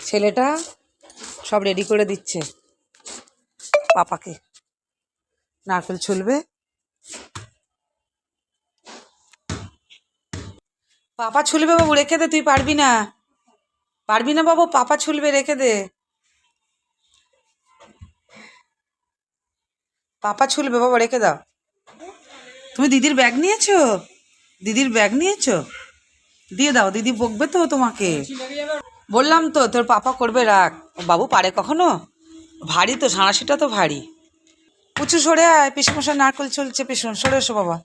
ছেলেটা সব রেডি করে দিচ্ছে পাপাকে। নারকেল ছুলবে, পাপা ছুলবে। বাবু রেখে দে, তুই পারবি না, পারবি না বাবু, পাপা ছুলবে, রেখে দে। পাপা ছুলবে বাবা, রেখে দাও। তুমি দিদির ব্যাগ নিয়েছো? দিদির ব্যাগ নিয়েছো? দিয়ে দাও, দিদি বকবে তো তোমাকে। বললাম তো তোর পাপা করবে, রাখ। বাবু পারে কখনো? ভারী তো, সাঁড়াশিটা তো ভারী। পুচু সরে আয়, পিসমশাই নারকেল চলছে, পিছন সরে এসো বাবা।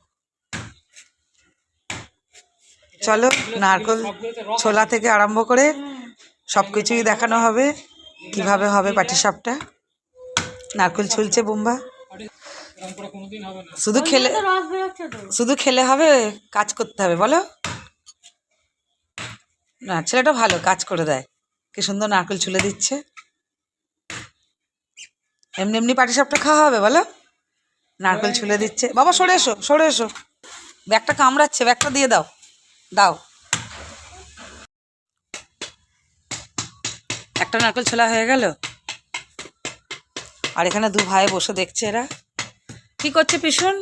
চলো, নারকেল ছোলা থেকে আরম্ভ করে সব কিছুই দেখানো হবে, কিভাবে হবে পাটিসাপটা। নারকেল ছুলছে বুম্বা। শুধু খেলে হবে, কাজ করতে হবে, বলো না। ছেলেটা ভালো কাজ করে দেয়, কি সুন্দর নারকেল ছুলে দিচ্ছে। এমনি এমনি পাটিসাপটা খাওয়া হবে, বলো। নারকেল ছুলে দিচ্ছে। বাবা সরে এসো, সরে এসো, ব্যাগটা কামড়াচ্ছে, ব্যাগটা দিয়ে দাও, দাও। একটা নারকেল ছোলা হয়ে গেল, আর এখানে দু ভাই বসে দেখছে। এরা কি করছে? পিছন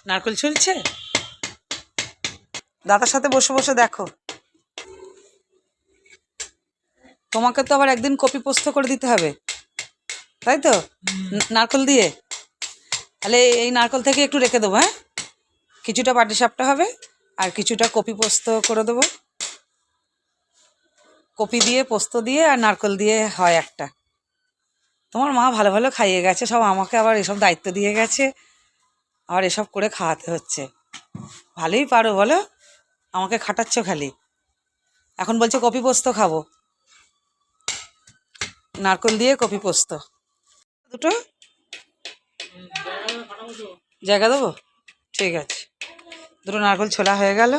নারকেল ছুলছে, দাদার সাথে বসে বসে দেখো। তোমাকে তো আবার একদিন কপি পোস্ত করে দিতে হবে, তাই তো? নারকেল দিয়ে, তাহলে এই নারকেল থেকে একটু রেখে দেবো, হ্যাঁ? কিছুটা পাটিসাপটা হবে আর কিছুটা কপি পোস্ত করে দেবো। কপি দিয়ে, পোস্ত দিয়ে আর নারকেল দিয়ে হয় একটা। তোমার মা ভালো ভালো খাইয়ে গেছে সব, আমাকে আবার এসব দায়িত্ব দিয়ে গেছে, আবার এসব করে খাওয়াতে হচ্ছে। ভালোই পারো বলো, আমাকে খাটাচ্ছ খালি। এখন বলছে কপি পোস্ত খাবো, নারকেল দিয়ে কপি পোস্ত। দুটো জায়গা দেবো, ঠিক আছে। দুটো নারকেল ছোলা হয়ে গেল।